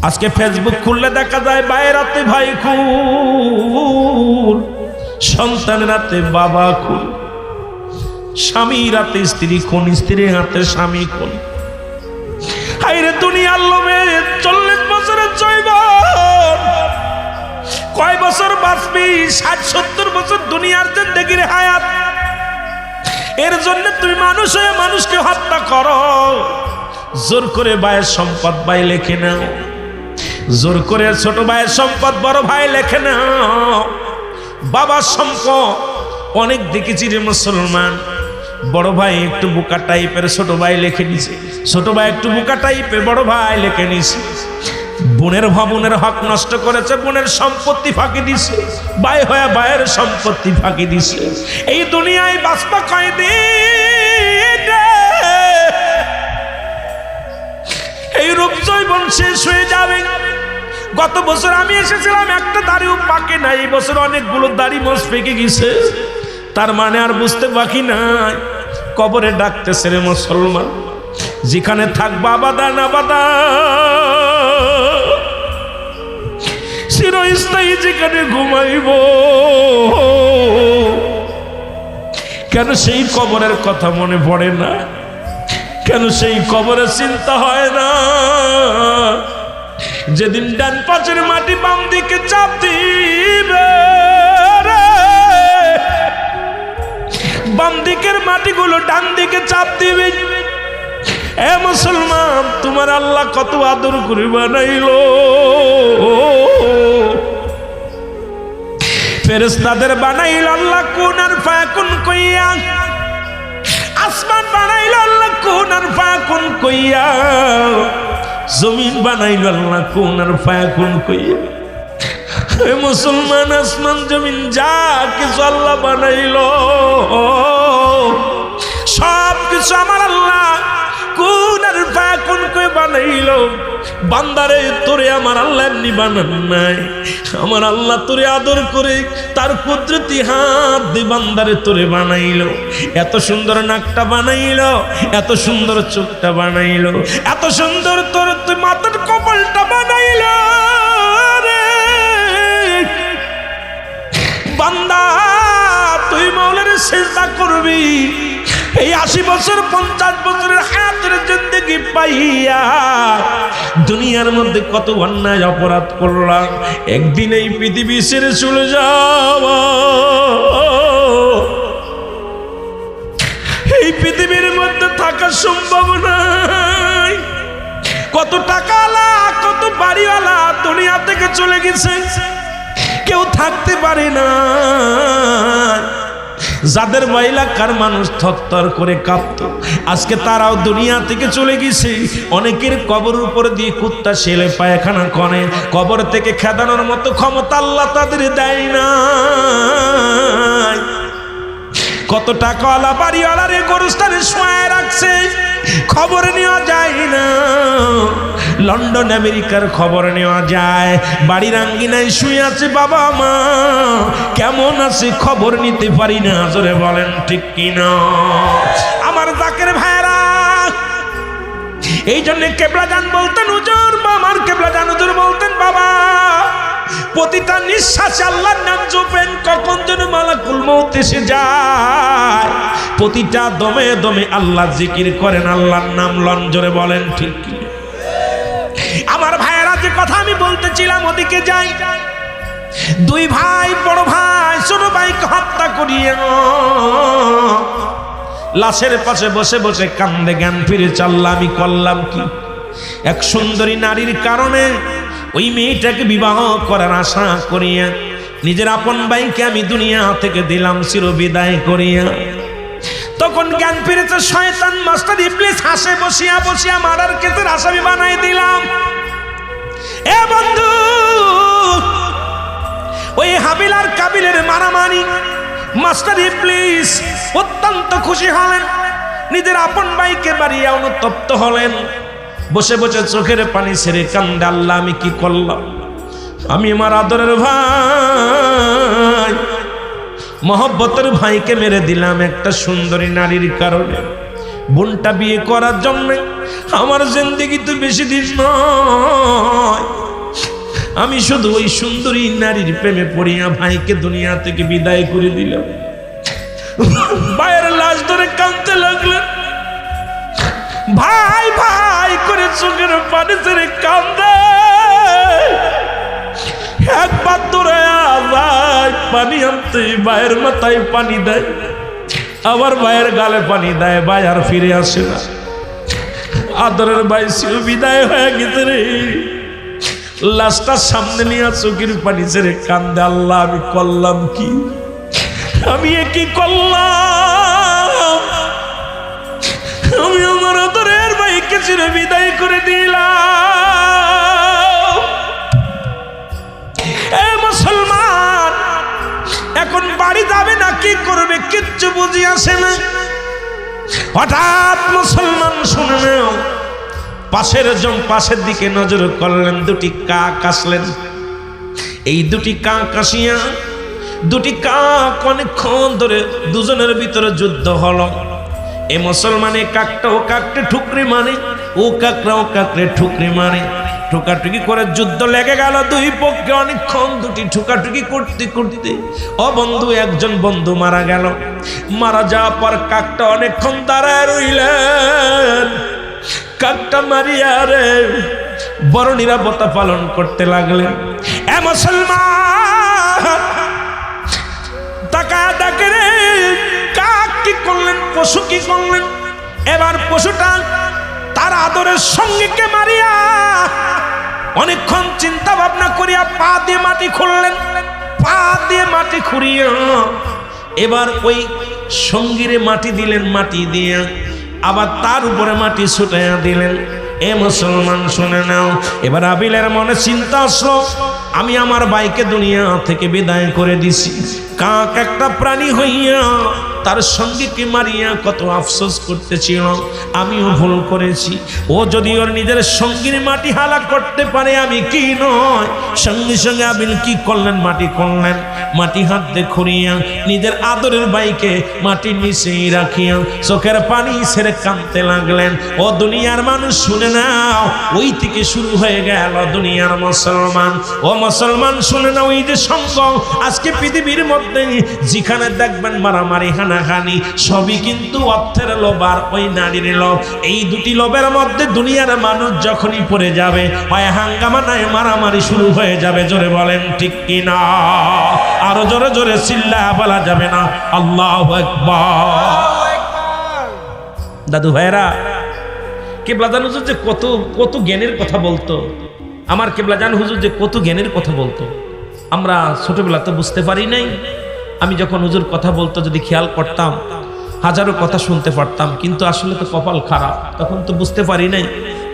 আজকে ফেসবুক খুললে দেখা যায় ভাইয়ের হাতে ভাই খুন, সন্তানের হাতে বাবা খুন, স্বামীর হাতে স্ত্রী খুন, স্ত্রীর হাতে স্বামী খুন। হায়রে দুনিয়ার লোভে 40 বছরের জৈবন, কয় বছর বাঁচবি? 60-70 বছর দুনিয়ার জিন্দেগির হায়াত। এর জন্য তুমি মানুষ হয়ে মানুষকে হত্যা করো। জোর করে ভাইয়ের সম্পদ ভাই লেখে নাও, জোর করে ছোট ভাইয়ের সম্পদ বড় ভাই লেখে নাও। বাবার সম্পদ অনেক দেখেছি রে মুসলমান, বড় ভাই একটু বোকা টাইপের ছোট ভাই লিখে নিছে, ছোট ভাই একটু বোকা টাইপের বড় ভাই লিখে নিছে। বোনের হক নষ্ট করেছে, বোনের সম্পত্তি ফাঁকি দিছে, ভাই হয়ে ভাইয়ের সম্পত্তি ফাঁকি দিছে। এই দুনিয়ায় বাঁচবা কয়দিন? এই রূপ জৈবন শেষ হয়ে যাবে। গত বছর আমি এসেছিলাম, একটা দাড়িও পাকে নাই। এই বছর অনেকগুলো দাড়ি মোষ পেকে গেছে। তার মানে আর বুঝতে বাকি নাই, কবরে ডাকতেছে রে মুসলমান। যেখানে থাকবা আবাদান আবাদা, চিরস্থায়ী যেখানে ঘুমাইব। কেন সেই কবরের কথা মনে পড়ে না? কেন সেই কবরের চিন্তা হয় না? যেদিন ডান পাশের মাটি বাম দিকে চাপ দিবে, বাম দিকের মাটিগুলো ডান দিকে চাপ দিবে। এ মুসলমান, তোমার আল্লাহ কত আদর করে বানাইলো। ফেরেশতাদের বানাইল আল্লাহ কুন আর ফায়াকুন কইয়া, আসমান বানাইল আল্লাহ কুন আর ফায়াকুন কইয়া, জমিন বানাইল আল্লাহ কুন আর ফায়াকুন কইয়া। হে মুসলমান, আসমান জমিন যা কিছু আল্লাহ বানাইল, সব কিছু আমার আল্লাহ কুন আর ফায়াকুন কই বানাইল। বান্দারে তোরে আমার আল্লাহ এমনি বানান নাই, আমার আল্লাহ তোরে আদর করে তার কুদরতি হাত দিয়ে বান্দারে তোরে বানাইল। এত সুন্দর নাকটা বানাইল, এত সুন্দর চোখটা বানাইল, এত সুন্দর তোর তুই মাথার কপালটা বানাইল। বান্দা তুই মাওলারে সিজদা করবি। এই 80 বছর 50 বছরের হায়াতের জিন্দেগি পাইয়া দুনিয়ার মধ্যে কত অন্যায় অপরাধ করলাম। একদিন এই পৃথিবী ছেড়ে চলে যাব, এই পৃথিবীর মধ্যে থাকা সম্ভব নয়। কত টাকাওয়ালা, কত বাড়িওয়ালা দুনিয়া থেকে চলে গেছে, কেউ থাকতে পারে না। যাদের এলাকার মানুষ থরথর করে কাঁপত, আজকে তারাও দুনিয়া থেকে চলে গেছে। অনেকের কবর উপর দিয়ে কুত্তা শেলে পায়খানা করে, কবর থেকে খেদানোর মতো ক্ষমতা আল্লাহ তাদের দেয় না। কত টাকাওয়ালা বাড়িওয়ালার গোরস্থানে শোয়ায় রাখছে, খবর নেওয়া যায় না। লন্ডন আমেরিকার খবর নেওয়া যায়, বাড়ির আঙ্গিনায় শুয়ে আছে বাবা মা, কেমন আছে খবর নিতে পারি না। জোরে বলেন ঠিক কিনা? আমার জাকের ভাইরা, এই জন্য কেবলা জান বলতেন হুজুর, আমার কেবলা জান হুজুর বলতেন বাবা, প্রতিটা নিঃশ্বাসে আল্লাহর নাম জপেন, কখন যেন মালাকুল মউত এসে যায়। প্রতিটা দমে দমে আল্লাহ জিকির করেন, আল্লাহর নাম লন। জোরে বলেন ঠিক কি? আমার ভাইয়েরা, যে কথা আমি বলতেছিলাম ওদিকে যাই। দুই ভাই, বড় ভাই ছোট ভাইকে হত্যা করিয়া লাশের পাশে বসে বসে কান্দে, জ্ঞান ফিরে চাল্লা আমি করলাম কি? এক সুন্দরী নারীর কারণে ওই মেয়েটাকে বিবাহ করার আশা করিয়া নিজের আপন ভাইকে আমি দুনিয়া থেকে দিলাম চির বিদায় করিয়া। তখন জ্ঞান ফিরেছে, শয়তান মাস্টার ইবলিস হাসে বসিয়া বসিয়া মারার কেসের আসামি বানাই দিলাম। এ বন্ধু, ওই হাবিল আর কাবিলের মারামারি মাস্টার ইবলিস অত্যন্ত খুশি হলেন, নিজের আপন ভাইকে মারিয়া অনুতপ্ত হলেন। বসে বসে চোখের পানি ছেড়ে কান্দে, আল্লাহ আমি কি করলাম? আমি আমার আদরের ভাই, মহব্বতের ভাইকে মেরে দিলাম একটা সুন্দরী নারীর কারণে। বোনটা বিয়ে করার জন্য আমার জিন্দেগি তো বেশি দিন নয়, আমি শুধু ওই সুন্দরী নারীর প্রেমে পড়িয়া ভাইকে দুনিয়া থেকে বিদায় করে দিলাম। ভাইয়ের লাশ ধরে কাঁদতে লাগলেন, ভাই ভাই করে চোখের পানি ছেড়ে কান্দে। একবার দৌড়ায়া যায় পানি আনতে, ভাইয়ের মাথায় পানি দেয়, আবার ভাইয়ের গালে পানি দেয়, ভাই আর ফিরে আসে না। আদরের ভাই ছিল বিদায় হয়ে গেছে রে। লাশটা সামনে নিয়ে চোখের পানি ছেড়ে কান্দে, আল্লাহ আমি করলাম কি, আমি কি করলাম, আমি আমার আদরের ভাইকে ছেড়ে বিদায় করে দিলাম। এ মুসলমান, এখন বাড়ি যাবে না কি করবে কিচ্ছু বুঝি আসে না। হঠাৎ মুসলমান শুনে নাও, পাশের দিকে নজর করলেন, দুটি কাক আসলেন। এই দুটি কাক আসিয়া, দুটি কাক অনেকক্ষণ ধরে দুজনের ভিতরে যুদ্ধ হলো। এ মুসলমানে কাকটা ও কাককে ঠুকরি মানে, ও কাকরা ও কাকরে ঠুকরি মানে, ঠুকাঠুকি করে যুদ্ধ লেগে গেল দুই পক্ষে অনেকক্ষণ। দুটি ঠুকাঠুকি করতে করতে ও বন্ধু, একজন বন্ধু মারা গেল। মারা যাওয়ার পর কাকটা অনেকক্ষণ দাঁড়ায় রইলেন। কাকটা মারিয়া রে বড় নিরাপত্তা পালন করতে লাগলেন। এ মুসলমান, তাকায় দেখে রে কাক কি করলেন, পশু কি করলেন। এবার পশুটা তার আদরের সঙ্গীকে মারিয়া অনেকক্ষণ চিন্তা ভাবনা করিয়া পা দিয়ে মাটি খুঁড়লেন। পা দিয়ে মাটি খুঁড়িয়া এবার ওই সঙ্গীরে মাটি দিলেন, মাটি দিয়ে আবার তার উপরে মাটি ছুটাইয়া দিলেন। এ মুসলমান শুনে নাও, এবার আবিলের মনে চিন্তা আসলো, আমি আমার ভাইকে দুনিয়া থেকে বিদায় করে দিছি। কাক একটা প্রাণী হইয়া তার সঙ্গীকে মারিয়া কত আফসোস করতেছিল, আমিও ভুল করেছি। ও যদি ওর নিজের সঙ্গীর মাটি হালা করতে পারে, আমি কি নয়। সঙ্গে সঙ্গে আবিল কি করলেন, মাটি করলেন, মাটি হাত দিয়ে খুঁড়িয়া নিজের আদরের ভাইকে মাটির নিচেই রাখিয়া চোখের পানি ছেড়ে কাঁদতে লাগলেন। ও দুনিয়ার মানুষ শুনে নাও, ওই থেকে শুরু হয়ে গেল দুনিয়ার মুসলমান। ও মুসলমান শুনে নাও, এই যে সম্ভব আজকে পৃথিবীর মধ্যে যেখানে দেখবেন মারামারি হানাহানি, সবই কিন্তু অর্থের লোভ আর ওই নারীর লোভ। এই দুটি লোভের মধ্যে দুনিয়ার মানুষ যখনই পড়ে যাবে, হয় হাঙ্গামা নাই মারামারি শুরু হয়ে যাবে। জোরে বলেন ঠিক কিনা? আরো জোরে জোরে চিল্লা বলা যাবে না আল্লাহু আকবার। দাদু ভাইরা, কেবলাজান হুজুর যে কত কত জ্ঞানের কথা বলতো, আমার কেবলাজান হুজুর যে কত জ্ঞানের কথা বলতো, আমরা ছোটবেলা তো বুঝতে পারি নাই। আমি যখন হুজুর কথা বলতো যদি খেয়াল করতাম, হাজারো কথা শুনতে পারতাম, কিন্তু আসলে তো কপাল খারাপ, তখন তো বুঝতে পারি নাই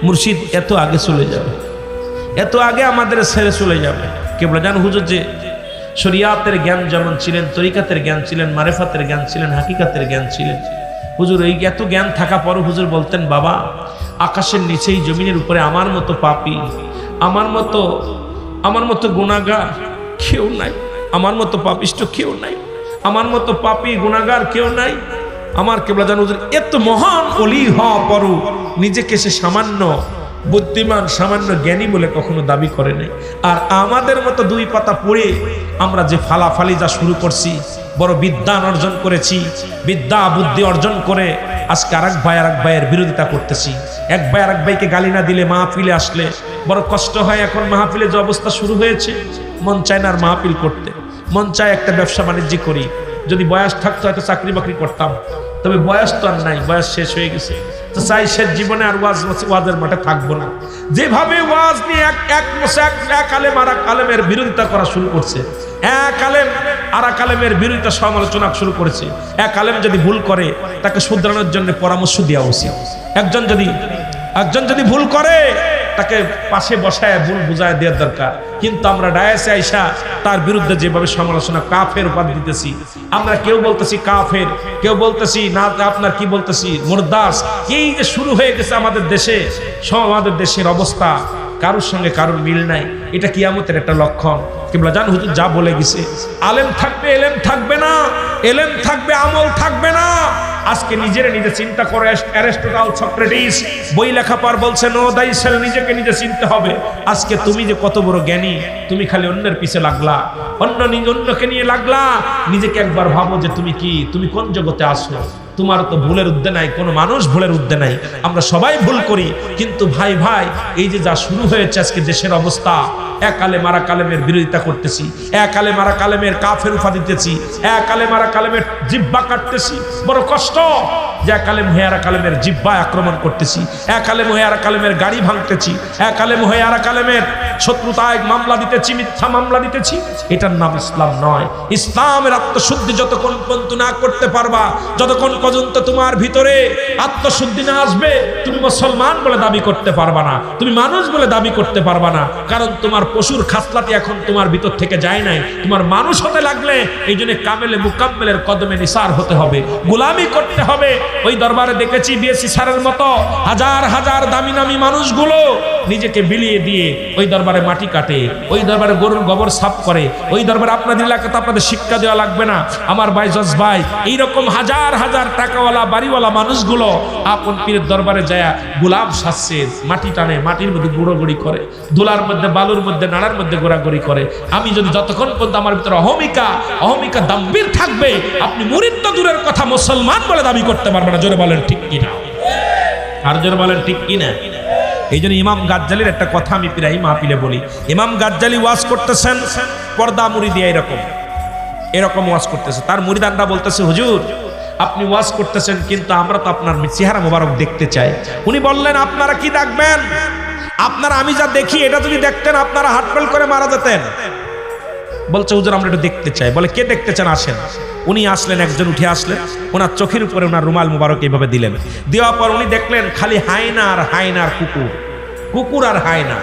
মুর্শিদ এত আগে চলে যাবে, এত আগে আমাদের ছেড়ে চলে যাবে। কেবলাজান হুজুর যে শরিয়াতের জ্ঞান যেমন ছিলেন, তরিকাতের জ্ঞান ছিলেন, মারেফাতের জ্ঞান ছিলেন, হাকিকাতের জ্ঞান ছিলেন। হুজুর এই এত জ্ঞান থাকা পরও হুজুর বলতেন, বাবা আকাশের নিচেই জমিনের উপরে আমার মতো পাপী, আমার মতো গুনাহগার কেউ নাই, আমার মতো পাপিষ্ট কেউ নাই, আমার মতো পাপী গুনাহগার কেউ নাই। আমার কেবলাজান হুজুর এত মহান ওলি হওয়া পরও নিজেকে সে সামান্য বুদ্ধিমান, সামান্য জ্ঞানী বলে কখনো দাবি করে নাই। আর আমাদের মতো দুই পাতা পড়ে আমরা যে ফালাফালি যা শুরু করছি, বড় বিদ্যান অর্জন করেছি, বিদ্যা বুদ্ধি অর্জন করে আজকে আরেক ভাইয়ের বিরোধিতা করতেছি। এক ভাই আরেক ভাইকে গালি না দিলে মাহফিলে আসলে বড় কষ্ট হয়। এখন মাহফিলে যে অবস্থা শুরু হয়েছে, মন চায় না আর মাহফিল করতে, মন চায় একটা ব্যবসা বাণিজ্য করি। যদি বয়স থাকতো হয়তো চাকরি বাকরি করতাম, তবে বয়স তো আর নাই, বয়স শেষ হয়ে গেছে। তো চাই শেষ জীবনে আর ওয়াজের মাঠে থাকবো না। যেভাবে ওয়াজ নিয়ে এক আলেম আর এক আলেমের বিরোধিতা করা শুরু করছে, এক আলেম আর এক আলেমের বিরোধিতা সমালোচনা শুরু করেছে। এক আলেম যদি ভুল করে তাকে শুধরানোর জন্য পরামর্শ দেওয়া উচিত। একজন যদি ভুল করে তাকে পাশে বসায় ভুল বুঝায় দেওয়ার দরকার। কিন্তু আমরা ডায়াসে আইসা তার বিরুদ্ধে যেভাবে সমালোচনা, কাফের উপাধি দিতেছি, আমরা কেউ বলতেছি কাফের, কেউ বলতেছি না আপনার কি বলতেছি মুরদাস। এই যে শুরু হয়ে গেছে আমাদের দেশে, আমাদের দেশের অবস্থা কারোর সঙ্গে কারোর মিল নাই। এটা কিয়ামতের একটা লক্ষণ। কেবলাজান হুজুর যা বলে গেছে, আলেম থাকবে এলেম থাকবে না, এলেম থাকবে আমল থাকবে না। আজকে নিজের নিজে চিন্তা করে। অ্যারিস্টটল, সক্রেটিস বই লেখা পর বলছে নো দাইসেলফ, নিজেকে নিজে চিনতে হবে। আজকে তুমি যে কত বড় জ্ঞানী, তুমি খালি অন্যের পিছে লাগলা, অন্যকে নিয়ে লাগলা। নিজেকে একবার ভাবো যে তুমি কি, তুমি কোন জগতে আসো। তোমার তো ভুলের উদ্দে নাই, কোনো মানুষ ভুলের উদ্দে নাই। আমরা সবাই ভুল করি, কিন্তু ভাই ভাই এই যে যা শুরু হয়েছে আজকে দেশের অবস্থা, এক আলেম আর এক আলেমের বিরোধিতা করতেছি, এক আলেম আর এক আলেমের কাফের উফা দিতেছি, এক আলেম আর এক আলেমের জিহ্বা কাটতেছি। বড় কষ্ট যে এক আলেম হয়ে আর এক আলেমের জিহ্বায় আক্রমণ করতেছি, এক আলেম হয়ে আর এক আলেমের গাড়ি ভাঙতেছি, এক আলেম হয়ে আর এক আলেমের শত্রুতায় মামলা দিতেছি, মিথ্যা মামলা দিতেছি। এটার নাম ইসলাম নয়। ইসলামের আত্মশুদ্ধি যতক্ষণ পর্যন্ত না করতে পারবা, যতক্ষণ পর্যন্ত তোমার ভিতরে আত্মশুদ্ধি না আসবে, তুমি মুসলমান বলে দাবি করতে পারবা না, তুমি মানুষ বলে দাবি করতে পারবা না। কারণ তোমার পশুর খাসলাটি এখন তোমার ভিতর থেকে যায় নাই। তোমার মানুষ হতে লাগলে এই জন্য কামেলে মুকাম্মেলের কদমে নিসার হতে হবে, গোলামি করতে হবে। ওই দরবারে দেখেছি বিএসসি স্যারের মতো হাজার হাজার দামি দামি মানুষগুলো নিজেকে বিলিয়ে দিয়ে ওই দরবারে মাটি কাটে, ওই দরবারে গরুর গোবর সাফ করে, ওই দরবারে আপনাদের এলাকাতে আপনাদের শিক্ষা দেওয়া লাগবে না আমার ভাই জজ ভাই। এইরকম হাজার হাজার টাকাওয়ালা বাড়িওয়ালা মানুষগুলো আপন পীরের দরবারে যায় গোলাপ সাজছে, মাটি টানে, মাটির মধ্যে গুঁড়োগুড়ি করে, ধুলার মধ্যে বালুর মধ্যে নাড়ার মধ্যে গোড়াগড়ি করে। আমি যদি যতক্ষণ পর্যন্ত আমার ভিতরে অহমিকা দাম্ভীর থাকবে, আপনি মুরিদ তো দূরের কথা মুসলমান বলে দাবি করতে পারবেন না। জোরে বলেন ঠিক কিনা? আর জোরে বলেন ঠিক কিনা? এই জন্য ইমাম গাজ্জালির একটা কথা আমি প্রায় মাহফিলে বলি। ইমাম গাজ্জালি ওয়াজ করতেছেন, পর্দা মুড়ি দিয়ে এরকম ওয়াজ করতেছে। তার মুরিদানরা বলতেছে হুজুর আপনি ওয়াজ করতেছেন, কিন্তু আমরা তো আপনার চেহারা মোবারক দেখতে চাই। উনি বললেন আপনারা কি দেখবেন? আপনারা আমি যা দেখি এটা যদি দেখতেন আপনারা হাটফেল করে মারা যেতেন। বলছে হুজুর আমরা একটু দেখতে চাই। বলে কে দেখতে চান? আসেন। উনি আসলেন, একজন উঠে আসলেন, ওনার চোখের উপরে ওনার রুমাল মুবারক এইভাবে দিলেন। দেওয়ার পর উনি দেখলেন খালি হায়না আর হায়নার কুকুর আর হায়না,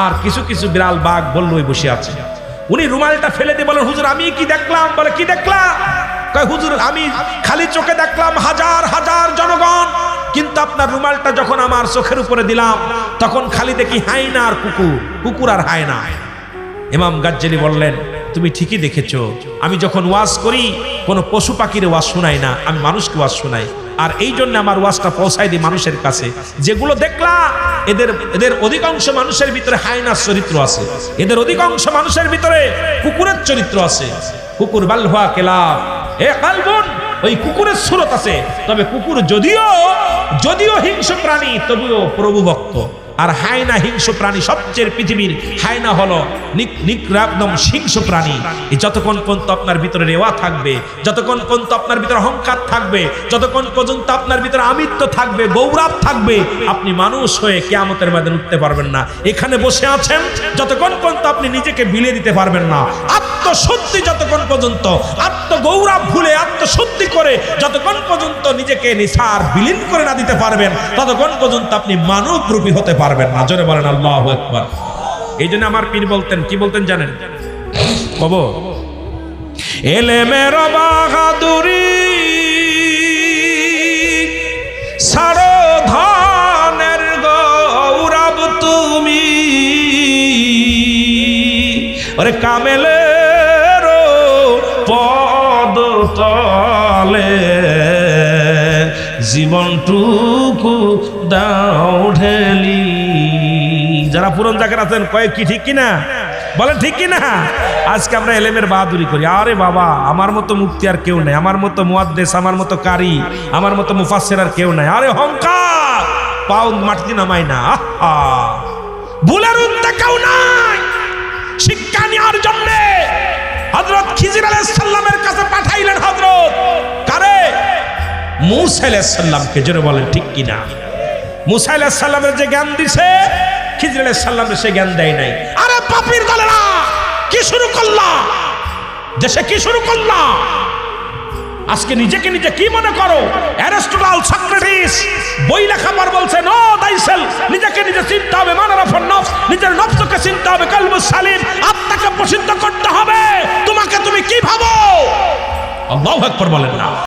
আর কিছু কিছু বিড়াল বাঘ বল্লই বসে আছে। উনি রুমালটা ফেলে দিয়ে বলেন হুজুর আমি কি দেখলাম? বলে কি দেখলাম? কয় হুজুর আমি খালি চোখে দেখলাম হাজার হাজার জনগণ, কিন্তু আপনার রুমালটা যখন আমার চোখের উপরে দিলাম তখন খালি দেখি হায়না আর কুকুর আর হায়না। ইমাম গাজ্জালি বললেন তুমি ঠিকই দেখেছো, আমি যখন ওয়াজ করি কোনো পশু পাখির ওয়াজ শোনাই না, আমি মানুষকে ওয়াজ শোনাই। আর এই জন্য আমার ওয়াজটা পৌঁছাই দিই মানুষের কাছে। যেগুলো দেখলা এদের অধিকাংশ মানুষের ভিতরে হায়নার চরিত্র আছে, এদের অধিকাংশ মানুষের ভিতরে কুকুরের চরিত্র আছে। কুকুর বালহুয়া কেলাব এ কালবন, ওই কুকুরের সুরত আছে। তবে কুকুর যদিও হিংস্র প্রাণী তবুও প্রভু ভক্ত। আর হায়না হিংস্র প্রাণী, সবচেয়ে পৃথিবীর হায়না হলো একদম হিংস্র প্রাণী। যতক্ষণ পর্যন্ত আপনার ভিতরে রেওয়া থাকবে, যতক্ষণ পর্যন্ত আপনার ভিতরে অহংকার থাকবে, যতক্ষণ পর্যন্ত আপনার ভিতরে আমিত্ব থাকবে, গৌরব থাকবে, আপনি মানুষ হয়ে কিয়ামতের ময়দানে উঠতে পারবেন না। এখানে বসে আছেন যতক্ষণ পর্যন্ত আপনি নিজেকে বিলিয়ে দিতে পারবেন না। আত্মশুদ্ধি যতক্ষণ পর্যন্ত, আত্মগৌরব ভুলে আত্মশুদ্ধি করে যতক্ষণ পর্যন্ত নিজেকে নিসার বিলীন করে না দিতে পারবেন, ততক্ষণ পর্যন্ত আপনি মানব রূপী হতে পারবেন না। জোরে বলেন আল্লাহু আকবার। এই জন্য আমার পীর বলতেন, কি বলতেন জানেন? কব এলেমের বাহাদুরি সারো ধানের গৌরব তুমি, ওরে কামেলের পদ তলে জীবনটুকু দাও ঢেলি। যারা পুরন জায়গায় আছেন কয়েক কি ঠিক কিনা? বলেন ঠিক কিনা? আজকে আমরা এলেমের বাহাদুরি করি। আরে বাবা আমার মতো মুফতি আর কেউ নাই, আমার মতো মুহাদ্দিস, আমার মতো কারি, আমার মতো মুফাসসির আর কেউ নাই। আরে অহংকার পাও মাটিতে নামাই না। ভুলের উদ্দে কেউ নাই। শিক্ষা নেওয়ার জন্য হযরত খিজির আলাইহিস সালামের কাছে পাঠাইলেন হযরত কারে? মুসা আলাইহিস সালামকে। জোরে বলেন ঠিক কিনা? মুসা আলাইহিস সালামের যে জ্ঞান দিছে খিজির আলাইহিস সালামের সে জ্ঞান দেয় নাই। আরে পাপীর দলেরা কি শুরু করলা? দেশে কি শুরু করলা? আজকে নিজেকে নিজে কি মনে করো? অ্যারিস্টটল, সক্রেটিস বই লেখা পর বলছে নো দাইসেলফ, নিজেকে নিজে চিনতে হবে, মানারাফুন নফস, নিজের নফসকে চিনতে হবে, কলবুস সালিম, আত্মাকে প্রসিদ্ধ করতে হবে। তোমাকে তুমি কি ভাবো? আল্লাহু আকবার বলেন না।